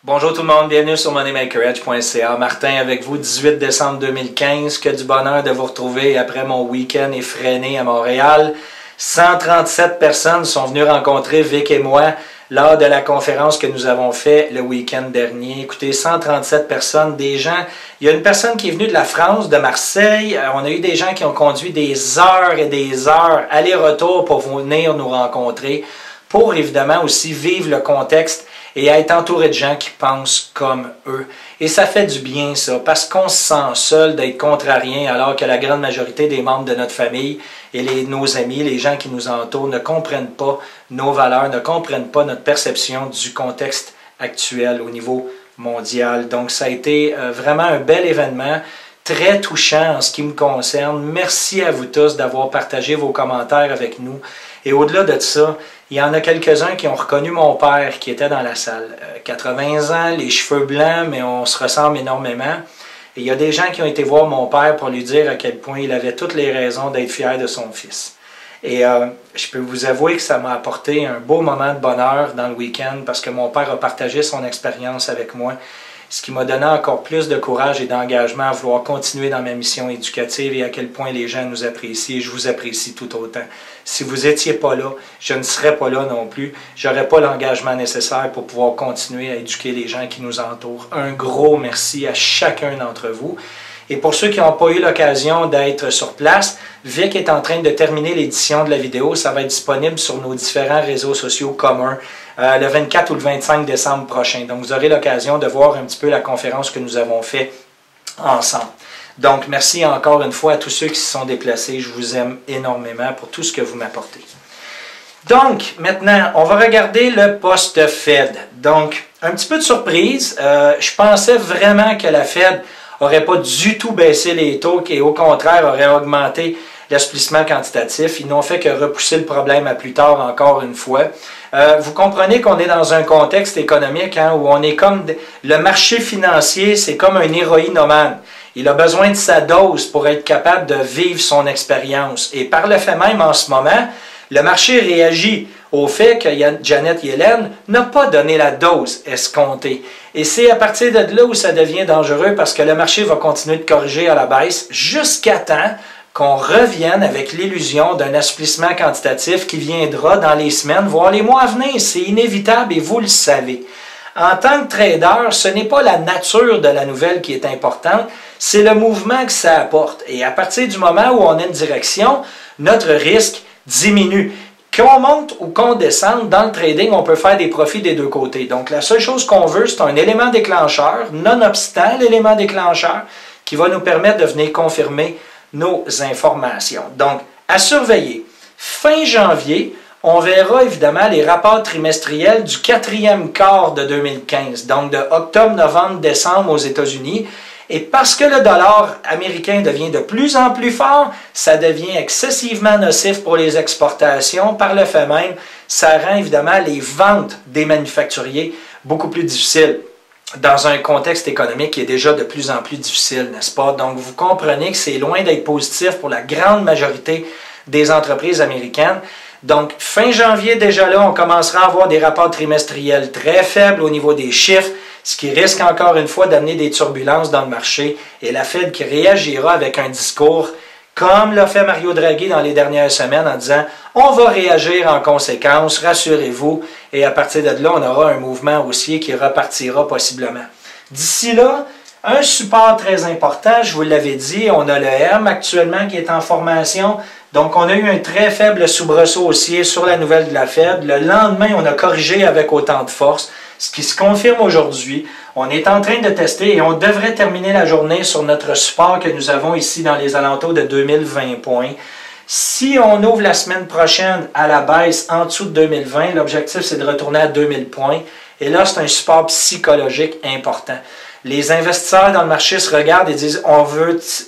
Bonjour tout le monde, bienvenue sur moneymakeredge.ca. Martin avec vous, 18 décembre 2015. Que du bonheur de vous retrouver après mon week-end effréné à Montréal. 137 personnes sont venues rencontrer Vic et moi lors de la conférence que nous avons fait le week-end dernier. Écoutez, 137 personnes, des gens. Il y a une personne qui est venue de la France, de Marseille. On a eu des gens qui ont conduit des heures et des heures, aller-retour pour venir nous rencontrer, pour évidemment aussi vivre le contexte et à être entouré de gens qui pensent comme eux. Et ça fait du bien, ça, parce qu'on se sent seul d'être contrarien, alors que la grande majorité des membres de notre famille et nos amis, les gens qui nous entourent, ne comprennent pas nos valeurs, ne comprennent pas notre perception du contexte actuel au niveau mondial. Donc, ça a été vraiment un bel événement, très touchant en ce qui me concerne. Merci à vous tous d'avoir partagé vos commentaires avec nous. Et au-delà de ça, il y en a quelques-uns qui ont reconnu mon père qui était dans la salle. 80 ans, les cheveux blancs, mais on se ressemble énormément. Et il y a des gens qui ont été voir mon père pour lui dire à quel point il avait toutes les raisons d'être fier de son fils. Et je peux vous avouer que ça m'a apporté un beau moment de bonheur dans le week-end parce que mon père a partagé son expérience avec moi, ce qui m'a donné encore plus de courage et d'engagement à vouloir continuer dans ma mission éducative et à quel point les gens nous apprécient et je vous apprécie tout autant. Si vous n'étiez pas là, je ne serais pas là non plus. Je n'aurais pas l'engagement nécessaire pour pouvoir continuer à éduquer les gens qui nous entourent. Un gros merci à chacun d'entre vous. Et pour ceux qui n'ont pas eu l'occasion d'être sur place, Vic est en train de terminer l'édition de la vidéo. Ça va être disponible sur nos différents réseaux sociaux communs le 24 ou le 25 décembre prochain. Donc, vous aurez l'occasion de voir un petit peu la conférence que nous avons faite ensemble. Donc, merci encore une fois à tous ceux qui se sont déplacés. Je vous aime énormément pour tout ce que vous m'apportez. Donc, maintenant, on va regarder le poste Fed. Donc, un petit peu de surprise. Je pensais vraiment que la Fed n'aurait pas du tout baissé les taux et au contraire aurait augmenté l'assouplissement quantitatif. Ils n'ont fait que repousser le problème à plus tard encore une fois. Vous comprenez qu'on est dans un contexte économique où on est comme... Le marché financier, c'est comme un héroïnomane. Il a besoin de sa dose pour être capable de vivre son expérience. Et par le fait même, en ce moment, le marché réagit au fait que Janet Yellen n'a pas donné la dose escomptée. Et c'est à partir de là où ça devient dangereux parce que le marché va continuer de corriger à la baisse jusqu'à temps qu'on revienne avec l'illusion d'un assouplissement quantitatif qui viendra dans les semaines, voire les mois à venir. C'est inévitable et vous le savez. En tant que trader, ce n'est pas la nature de la nouvelle qui est importante, c'est le mouvement que ça apporte. Et à partir du moment où on a une direction, notre risque diminue. Qu'on monte ou qu'on descende, dans le trading, on peut faire des profits des deux côtés. Donc, la seule chose qu'on veut, c'est un élément déclencheur, nonobstant l'élément déclencheur, qui va nous permettre de venir confirmer nos informations. Donc, à surveiller. Fin janvier, on verra évidemment les rapports trimestriels du quatrième quart de 2015, donc de octobre, novembre, décembre aux États-Unis. Et parce que le dollar américain devient de plus en plus fort, ça devient excessivement nocif pour les exportations. Par le fait même, ça rend évidemment les ventes des manufacturiers beaucoup plus difficiles dans un contexte économique qui est déjà de plus en plus difficile, n'est-ce pas? Donc, vous comprenez que c'est loin d'être positif pour la grande majorité des entreprises américaines. Donc, fin janvier, déjà là, on commencera à avoir des rapports trimestriels très faibles au niveau des chiffres, ce qui risque encore une fois d'amener des turbulences dans le marché. Et la Fed qui réagira avec un discours, comme l'a fait Mario Draghi dans les dernières semaines, en disant « On va réagir en conséquence, rassurez-vous. » Et à partir de là, on aura un mouvement haussier qui repartira possiblement. D'ici là, un support très important, je vous l'avais dit, on a le M actuellement qui est en formation. Donc, on a eu un très faible soubresaut haussier sur la nouvelle de la Fed. Le lendemain, on a corrigé avec autant de force, ce qui se confirme aujourd'hui. On est en train de tester et on devrait terminer la journée sur notre support que nous avons ici dans les alentours de 2020 points. Si on ouvre la semaine prochaine à la baisse en dessous de 2020, l'objectif c'est de retourner à 2000 points. Et là, c'est un support psychologique important. Les investisseurs dans le marché se regardent et disent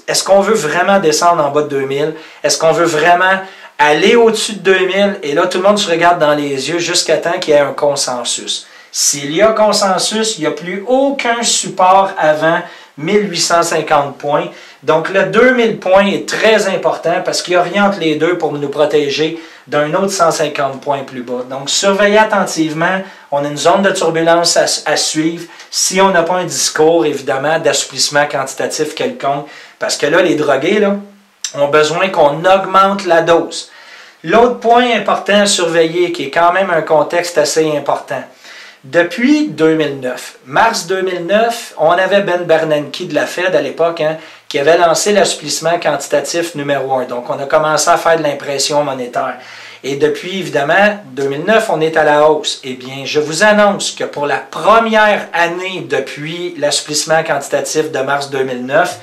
est-ce qu'on veut vraiment descendre en bas de 2000? Est-ce qu'on veut vraiment aller au-dessus de 2000? Et là, tout le monde se regarde dans les yeux jusqu'à temps qu'il y ait un consensus. S'il y a consensus, il n'y a plus aucun support avant 1850 points. Donc, le 2000 points est très important parce qu'il n'y a rien entre les deux pour nous protéger d'un autre 150 points plus bas. Donc, surveillez attentivement. On a une zone de turbulence à suivre si on n'a pas un discours, évidemment, d'assouplissement quantitatif quelconque. Parce que là, les drogués là, ont besoin qu'on augmente la dose. L'autre point important à surveiller, qui est quand même un contexte assez important, depuis 2009, mars 2009, on avait Ben Bernanke de la Fed à l'époque, qui avait lancé l'assouplissement quantitatif numéro 1. Donc, on a commencé à faire de l'impression monétaire. Et depuis, évidemment, 2009, on est à la hausse. Eh bien, je vous annonce que pour la première année depuis l'assouplissement quantitatif de mars 2009,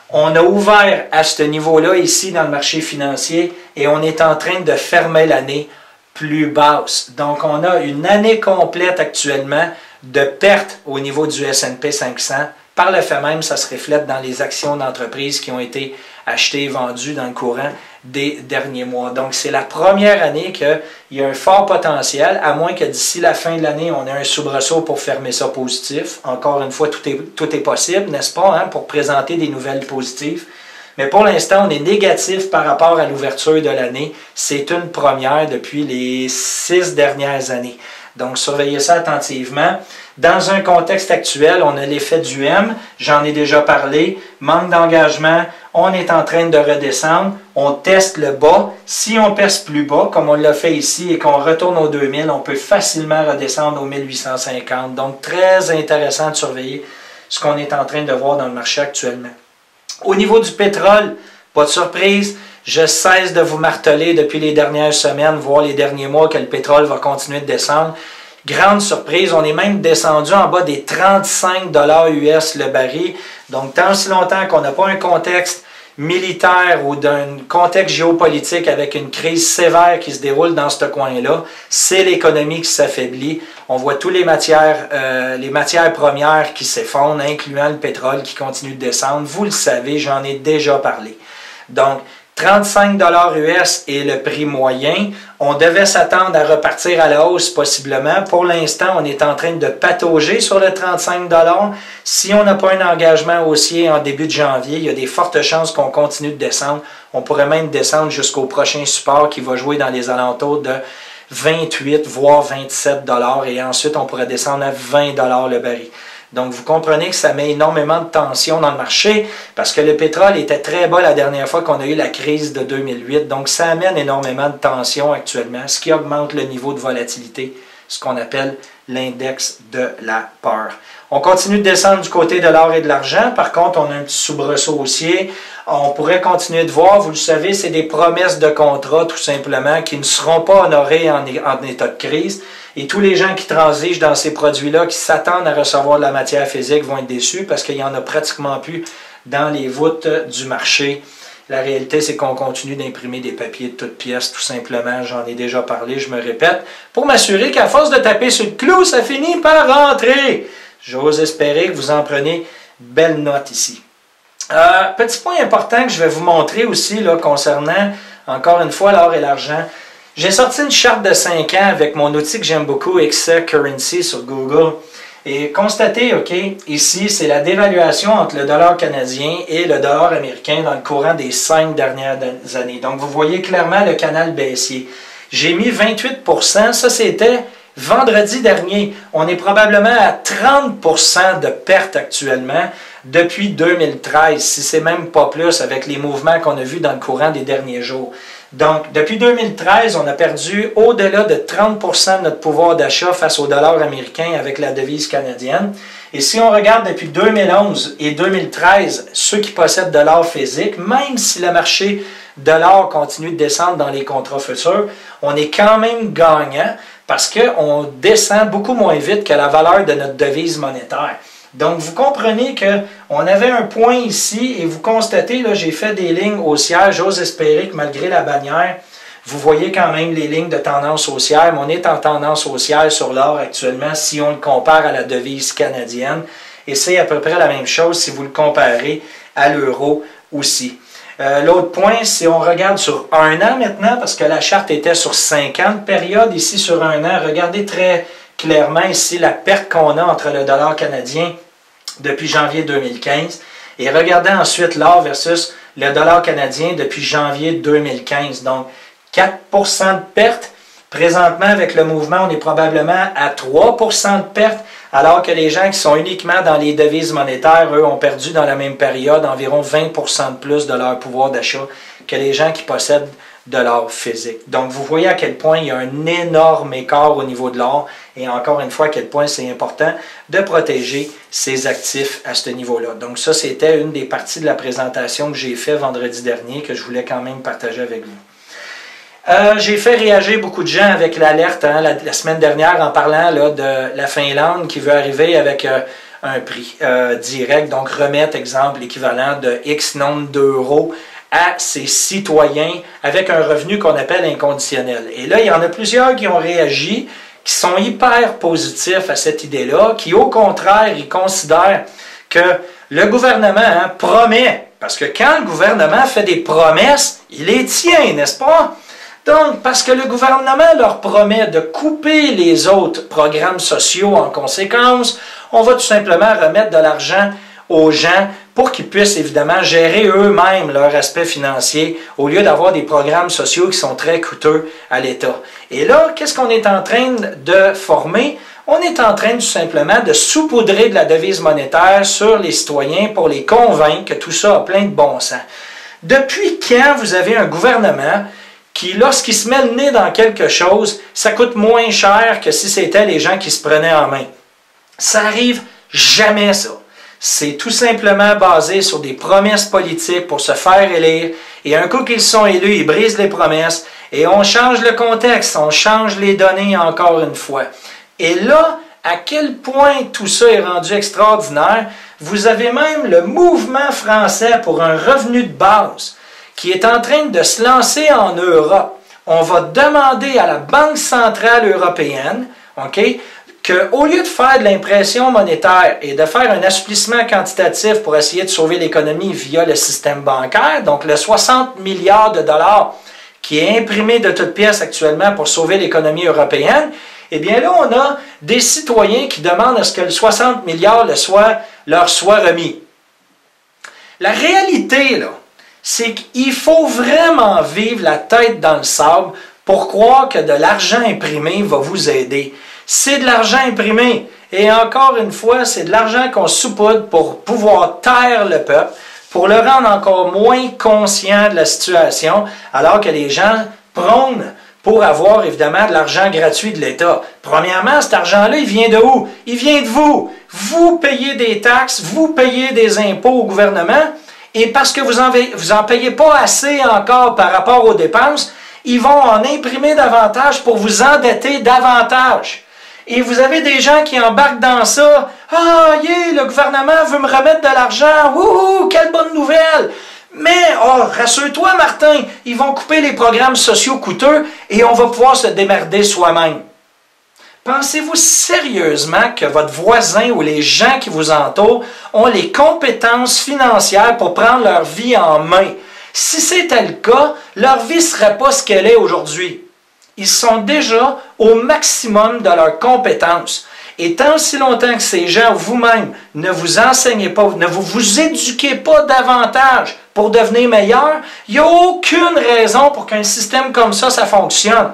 on a ouvert à ce niveau-là ici dans le marché financier et on est en train de fermer l'année plus basse. Donc, on a une année complète actuellement de perte au niveau du S&P 500. Par le fait même, ça se reflète dans les actions d'entreprise qui ont été achetées et vendues dans le courant des derniers mois. Donc, c'est la première année qu'il y a un fort potentiel, à moins que d'ici la fin de l'année, on ait un soubresaut pour fermer ça positif. Encore une fois, tout est possible, n'est-ce pas, pour présenter des nouvelles positives. Mais pour l'instant, on est négatif par rapport à l'ouverture de l'année. C'est une première depuis les 6 dernières années. Donc, surveillez ça attentivement. Dans un contexte actuel, on a l'effet du M, j'en ai déjà parlé, manque d'engagement, on est en train de redescendre, on teste le bas. Si on perce plus bas, comme on l'a fait ici, et qu'on retourne aux 2000, on peut facilement redescendre aux 1850. Donc, très intéressant de surveiller ce qu'on est en train de voir dans le marché actuellement. Au niveau du pétrole, pas de surprise, je cesse de vous marteler depuis les dernières semaines, voire les derniers mois, que le pétrole va continuer de descendre. Grande surprise, on est même descendu en bas des 35 $ US le baril. Donc, tant si longtemps qu'on n'a pas un contexte militaire ou d'un contexte géopolitique avec une crise sévère qui se déroule dans ce coin-là, c'est l'économie qui s'affaiblit. On voit toutes les matières premières qui s'effondrent, incluant le pétrole qui continue de descendre. Vous le savez, j'en ai déjà parlé. Donc, 35 $ US est le prix moyen. On devait s'attendre à repartir à la hausse possiblement. Pour l'instant, on est en train de patauger sur le 35 $. Si on n'a pas un engagement haussier en début de janvier, il y a des fortes chances qu'on continue de descendre. On pourrait même descendre jusqu'au prochain support qui va jouer dans les alentours de 28 voire 27 $ et ensuite on pourrait descendre à 20 $ le baril. Donc, vous comprenez que ça met énormément de tension dans le marché parce que le pétrole était très bas la dernière fois qu'on a eu la crise de 2008. Donc, ça amène énormément de tension actuellement, ce qui augmente le niveau de volatilité, ce qu'on appelle l'index de la peur. On continue de descendre du côté de l'or et de l'argent. Par contre, on a un petit soubresaut haussier. On pourrait continuer de voir, vous le savez, c'est des promesses de contrat tout simplement qui ne seront pas honorées en état de crise. Et tous les gens qui transigent dans ces produits-là, qui s'attendent à recevoir de la matière physique, vont être déçus parce qu'il n'y en a pratiquement plus dans les voûtes du marché. La réalité, c'est qu'on continue d'imprimer des papiers de toutes pièces, tout simplement. J'en ai déjà parlé, je me répète, pour m'assurer qu'à force de taper sur le clou, ça finit par rentrer. J'ose espérer que vous en prenez belle note ici. Petit point important que je vais vous montrer aussi là, concernant, encore une fois, l'or et l'argent. J'ai sorti une charte de 5 ans avec mon outil que j'aime beaucoup, XE Currency sur Google. Et constatez, OK, ici, c'est la dévaluation entre le dollar canadien et le dollar américain dans le courant des 5 dernières années. Donc, vous voyez clairement le canal baissier. J'ai mis 28 %, ça c'était vendredi dernier. On est probablement à 30 % de perte actuellement depuis 2013, si c'est même pas plus avec les mouvements qu'on a vus dans le courant des derniers jours. Donc, depuis 2013, on a perdu au-delà de 30 % de notre pouvoir d'achat face au dollar américain avec la devise canadienne. Et si on regarde depuis 2011 et 2013, ceux qui possèdent de l'or physique, même si le marché de l'or continue de descendre dans les contrats futurs, on est quand même gagnant parce qu'on descend beaucoup moins vite que la valeur de notre devise monétaire. Donc, vous comprenez qu'on avait un point ici et vous constatez, là, j'ai fait des lignes haussières. J'ose espérer que malgré la bannière, vous voyez quand même les lignes de tendance haussière. Mais on est en tendance haussière sur l'or actuellement si on le compare à la devise canadienne. Et c'est à peu près la même chose si vous le comparez à l'euro aussi. L'autre point, si on regarde sur un an maintenant, parce que la charte était sur 5 ans de période, ici sur un an, regardez très clairement ici la perte qu'on a entre le dollar canadien depuis janvier 2015 et regardez ensuite l'or versus le dollar canadien depuis janvier 2015. Donc, 4 % de perte. Présentement, avec le mouvement, on est probablement à 3 % de perte, alors que les gens qui sont uniquement dans les devises monétaires, eux, ont perdu dans la même période environ 20 % de plus de leur pouvoir d'achat que les gens qui possèdent de l'or physique. Donc, vous voyez à quel point il y a un énorme écart au niveau de l'or et encore une fois, à quel point c'est important de protéger ses actifs à ce niveau-là. Donc, ça, c'était une des parties de la présentation que j'ai fait vendredi dernier que je voulais quand même partager avec vous. J'ai fait réagir beaucoup de gens avec l'alerte la semaine dernière en parlant là, de la Finlande qui veut arriver avec un prix direct, donc remettre, exemple, l'équivalent de X nombre d'euros à ses citoyens avec un revenu qu'on appelle inconditionnel. Et là, il y en a plusieurs qui ont réagi, qui sont hyper positifs à cette idée-là, qui au contraire, ils considèrent que le gouvernement promet, parce que quand le gouvernement fait des promesses, il les tient, n'est-ce pas? Donc, parce que le gouvernement leur promet de couper les autres programmes sociaux en conséquence, on va tout simplement remettre de l'argent aux gens pour qu'ils puissent évidemment gérer eux-mêmes leur aspect financier au lieu d'avoir des programmes sociaux qui sont très coûteux à l'État. Et là, qu'est-ce qu'on est en train de former? On est en train tout simplement de saupoudrer de la devise monétaire sur les citoyens pour les convaincre que tout ça a plein de bon sens. Depuis quand vous avez un gouvernement qui, lorsqu'il se met le nez dans quelque chose, ça coûte moins cher que si c'était les gens qui se prenaient en main? Ça arrive jamais, ça. C'est tout simplement basé sur des promesses politiques pour se faire élire. Et un coup qu'ils sont élus, ils brisent les promesses. Et on change le contexte, on change les données encore une fois. Et là, à quel point tout ça est rendu extraordinaire, vous avez même le mouvement français pour un revenu de base qui est en train de se lancer en Europe. On va demander à la Banque centrale européenne, qu'au lieu de faire de l'impression monétaire et de faire un assouplissement quantitatif pour essayer de sauver l'économie via le système bancaire, donc le 60 milliards de dollars qui est imprimé de toutes pièces actuellement pour sauver l'économie européenne, eh bien là, on a des citoyens qui demandent à ce que le 60 milliards leur soit remis. La réalité, là, c'est qu'il faut vraiment vivre la tête dans le sable pour croire que de l'argent imprimé va vous aider. C'est de l'argent imprimé. Et encore une fois, c'est de l'argent qu'on saupoudre pour pouvoir taire le peuple, pour le rendre encore moins conscient de la situation, alors que les gens prônent pour avoir évidemment de l'argent gratuit de l'État. Premièrement, cet argent-là, il vient de où? Il vient de vous. Vous payez des taxes, vous payez des impôts au gouvernement, et parce que vous en payez pas assez encore par rapport aux dépenses, ils vont en imprimer davantage pour vous endetter davantage. Et vous avez des gens qui embarquent dans ça. « Ah, le gouvernement veut me remettre de l'argent. Wouhou, quelle bonne nouvelle! » Mais, rassure-toi, Martin, ils vont couper les programmes sociaux coûteux et on va pouvoir se démerder soi-même. Pensez-vous sérieusement que votre voisin ou les gens qui vous entourent ont les compétences financières pour prendre leur vie en main? Si c'était le cas, leur vie ne serait pas ce qu'elle est aujourd'hui. Ils sont déjà au maximum de leurs compétences. Et tant si longtemps que ces gens, vous-même, ne vous enseignez pas, ne vous éduquez pas davantage pour devenir meilleur, il n'y a aucune raison pour qu'un système comme ça fonctionne.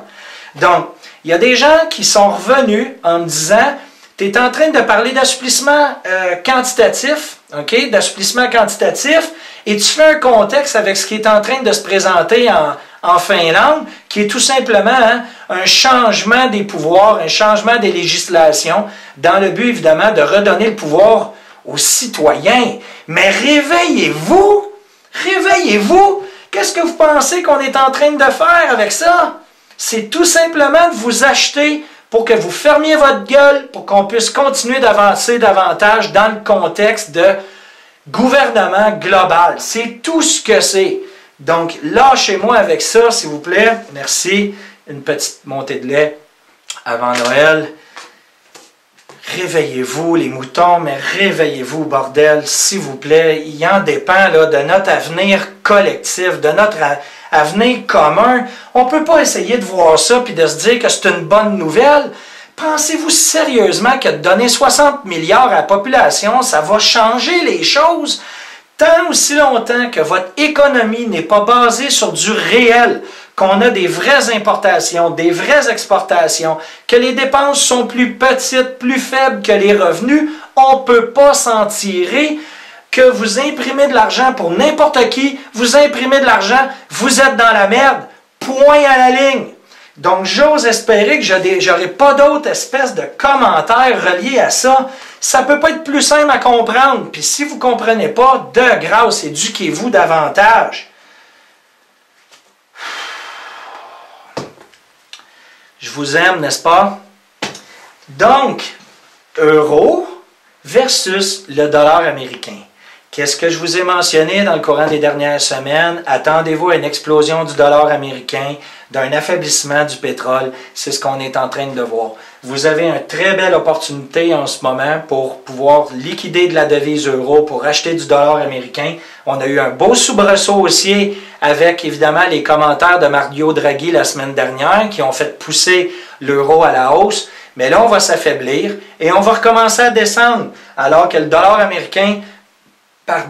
Donc, il y a des gens qui sont revenus en me disant, tu es en train de parler d'assouplissement quantitatif, d'assouplissement quantitatif, et tu fais un contexte avec ce qui est en train de se présenter en Finlande, qui est tout simplement un changement des pouvoirs, un changement des législations, dans le but évidemment de redonner le pouvoir aux citoyens. Mais réveillez-vous! Réveillez-vous! Qu'est-ce que vous pensez qu'on est en train de faire avec ça? C'est tout simplement de vous acheter pour que vous fermiez votre gueule, pour qu'on puisse continuer d'avancer davantage dans le contexte de gouvernement global. C'est tout ce que c'est. Donc, lâchez-moi avec ça, s'il vous plaît. Merci. Une petite montée de lait avant Noël. Réveillez-vous, les moutons, mais réveillez-vous, bordel, s'il vous plaît. Il en dépend là, de notre avenir collectif, de notre avenir commun. On ne peut pas essayer de voir ça et de se dire que c'est une bonne nouvelle. Pensez-vous sérieusement que de donner 60 milliards à la population, ça va changer les choses? Tant aussi longtemps que votre économie n'est pas basée sur du réel, qu'on a des vraies importations, des vraies exportations, que les dépenses sont plus petites, plus faibles que les revenus, on ne peut pas s'en tirer. Que vous imprimez de l'argent pour n'importe qui, vous imprimez de l'argent, vous êtes dans la merde, point à la ligne. Donc, j'ose espérer que je n'aurai pas d'autres espèces de commentaires reliés à ça. Ça ne peut pas être plus simple à comprendre. Puis si vous ne comprenez pas, de grâce, éduquez-vous davantage. Je vous aime, n'est-ce pas? Donc, euro versus le dollar américain. Qu'est-ce que je vous ai mentionné dans le courant des dernières semaines? Attendez-vous à une explosion du dollar américain, d'un affaiblissement du pétrole. C'est ce qu'on est en train de voir. Vous avez une très belle opportunité en ce moment pour pouvoir liquider de la devise euro, pour acheter du dollar américain. On a eu un beau soubresaut haussier avec évidemment les commentaires de Mario Draghi la semaine dernière qui ont fait pousser l'euro à la hausse. Mais là, on va s'affaiblir et on va recommencer à descendre alors que le dollar américain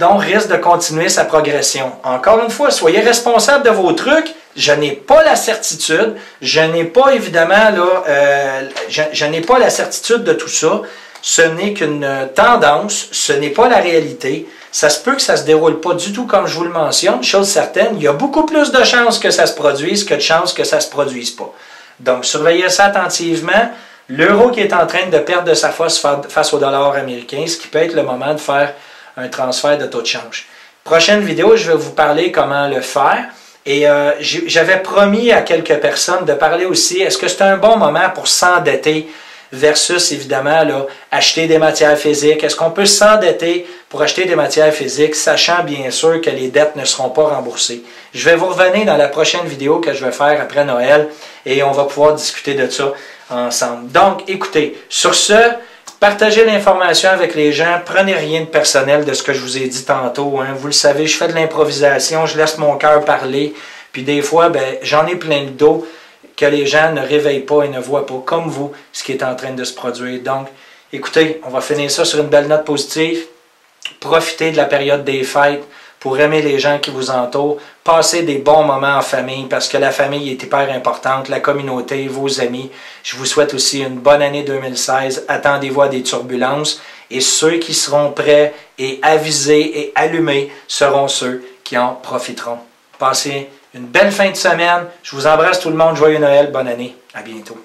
risque de continuer sa progression. Encore une fois, soyez responsables de vos trucs. Je n'ai pas la certitude. Je n'ai pas évidemment je n'ai pas la certitude de tout ça. Ce n'est qu'une tendance. Ce n'est pas la réalité. Ça se peut que ça ne se déroule pas du tout comme je vous le mentionne. Chose certaine, il y a beaucoup plus de chances que ça se produise que de chances que ça ne se produise pas. Donc, surveillez ça attentivement. L'euro qui est en train de perdre de sa force face au dollar américain, ce qui peut être le moment de faire un transfert de taux de change. Prochaine vidéo, je vais vous parler comment le faire. Et j'avais promis à quelques personnes de parler aussi, est-ce que c'est un bon moment pour s'endetter versus, évidemment, là, acheter des matières physiques? Est-ce qu'on peut s'endetter pour acheter des matières physiques, sachant bien sûr que les dettes ne seront pas remboursées? Je vais vous revenir dans la prochaine vidéo que je vais faire après Noël et on va pouvoir discuter de ça ensemble. Donc, écoutez, sur ce, partagez l'information avec les gens. Prenez rien de personnel de ce que je vous ai dit tantôt. Hein. Vous le savez, je fais de l'improvisation, je laisse mon cœur parler. Puis des fois, j'en ai plein le dos que les gens ne réveillent pas et ne voient pas, comme vous, ce qui est en train de se produire. Donc, écoutez, on va finir ça sur une belle note positive. Profitez de la période des fêtes pour aimer les gens qui vous entourent. Passez des bons moments en famille parce que la famille est hyper importante, la communauté, vos amis. Je vous souhaite aussi une bonne année 2016. Attendez-vous à des turbulences et ceux qui seront prêts et avisés et allumés seront ceux qui en profiteront. Passez une belle fin de semaine. Je vous embrasse tout le monde. Joyeux Noël. Bonne année. À bientôt.